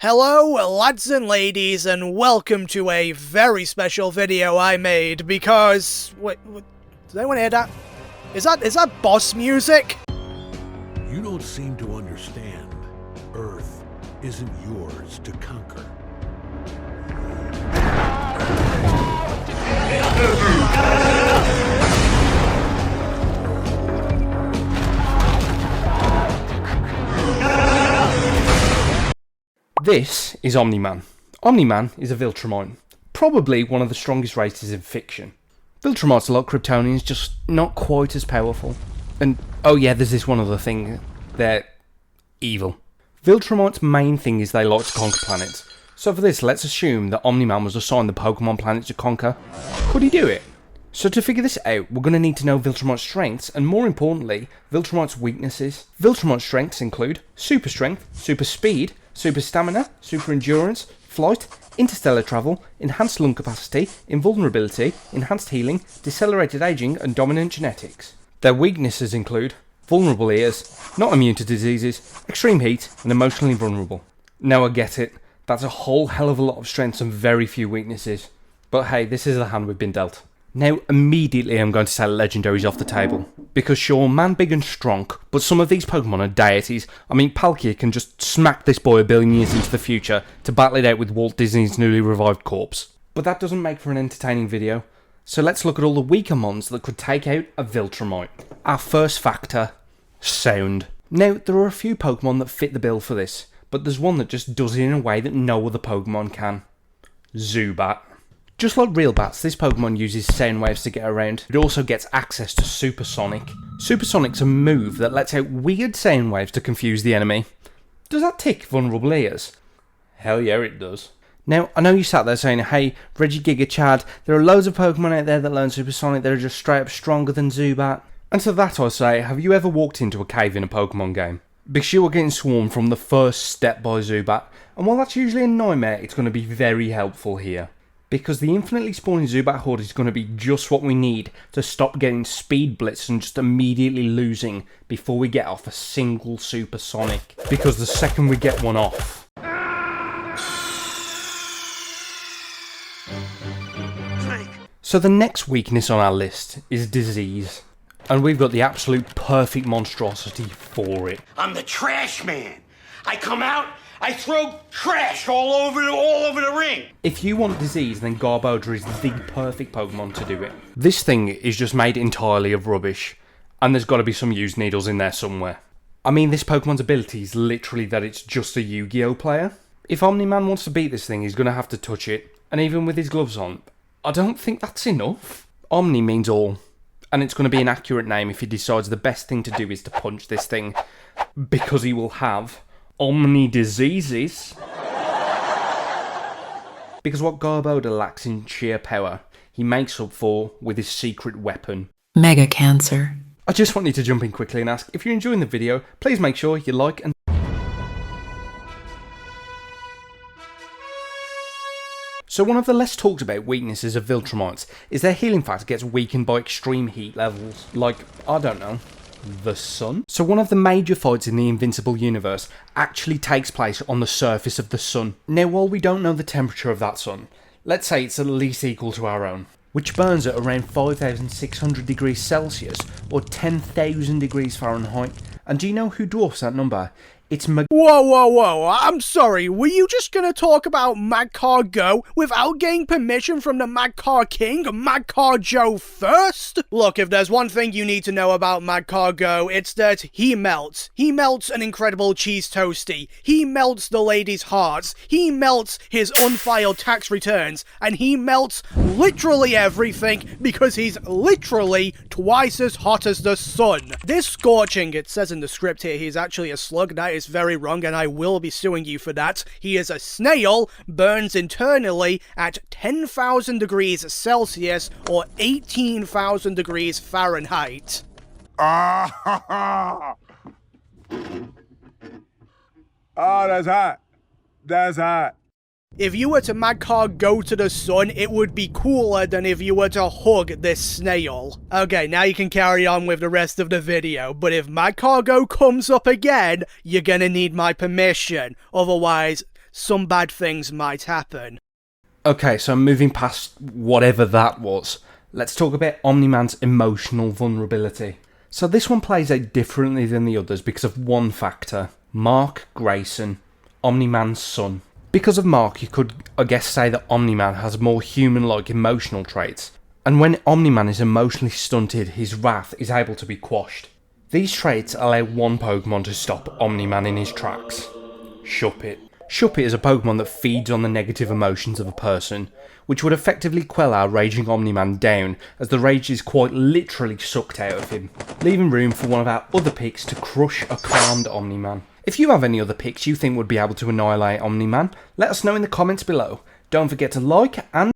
Hello, lads and ladies, and welcome to a very special video I made because... Wait, did anyone hear that? Is that boss music? You don't seem to understand. Earth isn't yours to conquer. This is Omni-Man. Omni-Man is a Viltrumite, probably one of the strongest races in fiction. Viltrumites are like Kryptonians, just not quite as powerful. And, oh yeah, there's this one other thing, they're evil. Viltrumites' main thing is they like to conquer planets, so for this let's assume that Omni-Man was assigned the Pokemon planet to conquer. Could he do it? So to figure this out, we're going to need to know Viltrumite's strengths, and more importantly, Viltrumite's weaknesses. Viltrumite's strengths include Super Strength, Super Speed, Super Stamina, Super Endurance, Flight, Interstellar Travel, Enhanced Lung Capacity, Invulnerability, Enhanced Healing, Decelerated Aging, and Dominant Genetics. Their weaknesses include Vulnerable Ears, Not Immune to Diseases, Extreme Heat, and Emotionally Vulnerable. Now I get it, that's a whole hell of a lot of strengths and very few weaknesses. But hey, this is the hand we've been dealt. Now, immediately I'm going to say legendaries off the table. Because sure, man big and strong, but some of these Pokemon are deities. I mean, Palkia can just smack this boy a billion years into the future to battle it out with Walt Disney's newly revived corpse. But that doesn't make for an entertaining video. So let's look at all the weaker mons that could take out a Viltrumite. Our first factor, sound. Now, there are a few Pokemon that fit the bill for this, but there's one that just does it in a way that no other Pokemon can. Zubat. Just like real bats, this Pokemon uses sound waves to get around. It also gets access to Supersonic. Supersonic's a move that lets out weird sound waves to confuse the enemy. Does that tick vulnerable ears? Hell yeah, it does. Now, I know you sat there saying, hey, Reggie Giga Chad, there are loads of Pokemon out there that learn Supersonic that are just straight up stronger than Zubat. And to that I say, have you ever walked into a cave in a Pokemon game? Because you are getting swarmed from the first step by Zubat, and while that's usually a nightmare, it's going to be very helpful here. Because the infinitely spawning Zubat horde is going to be just what we need to stop getting speed blitzed and just immediately losing before we get off a single Supersonic. Because the second we get one off... So the next weakness on our list is disease. And we've got the absolute perfect monstrosity for it. I'm the trash man. I come out, I throw trash all over the ring. If you want disease, then Garbodor is the perfect Pokemon to do it. This thing is just made entirely of rubbish, and there's got to be some used needles in there somewhere. I mean, this Pokemon's ability is literally that it's just a Yu-Gi-Oh player. If Omni-Man wants to beat this thing, he's going to have to touch it, and even with his gloves on, I don't think that's enough. Omni means all, and it's going to be an accurate name if he decides the best thing to do is to punch this thing, because he will have Omni diseases. Because what Garbodor lacks in sheer power, he makes up for with his secret weapon. Mega Cancer. I just wanted to jump in quickly and ask, if you're enjoying the video, please make sure you like and... So one of the less talked about weaknesses of Viltrumites is their healing factor gets weakened by extreme heat levels. Like, I don't know, the sun? So one of the major fights in the Invincible universe actually takes place on the surface of the sun. Now, while we don't know the temperature of that sun, let's say it's at least equal to our own, which burns at around 5,600 degrees Celsius or 10,000 degrees Fahrenheit. And do you know who dwarfs that number? It's Whoa, I'm sorry, were you just gonna talk about Magcargo without getting permission from the Magcar King, Magcarjoe first? Look, if there's one thing you need to know about Magcargo, it's that he melts. He melts an incredible cheese toastie. He melts the ladies' hearts. He melts his unfiled tax returns. And he melts literally everything because he's literally twice as hot as the sun. This scorching, it says in the script here, he's actually a slug. That is very wrong, and I will be suing you for that. He is a snail, burns internally at 10,000 degrees Celsius or 18,000 degrees Fahrenheit. Oh, that's hot. That's hot. If you were to Magcargo to the sun, it would be cooler than if you were to hug this snail. Okay, now you can carry on with the rest of the video, but if Magcargo comes up again, you're gonna need my permission. Otherwise, some bad things might happen. Okay, so moving past whatever that was, let's talk about Omni-Man's emotional vulnerability. So this one plays out differently than the others because of one factor. Mark Grayson, Omni-Man's son. Because of Mark, you could, I guess, say that Omni-Man has more human-like emotional traits. And when Omni-Man is emotionally stunted, his wrath is able to be quashed. These traits allow one Pokemon to stop Omni-Man in his tracks. Shuppet. Shuppet is a Pokemon that feeds on the negative emotions of a person, which would effectively quell our raging Omni-Man down, as the rage is quite literally sucked out of him, leaving room for one of our other picks to crush a calmed Omni-Man. If you have any other picks you think would be able to annihilate Omni-Man, let us know in the comments below. Don't forget to like and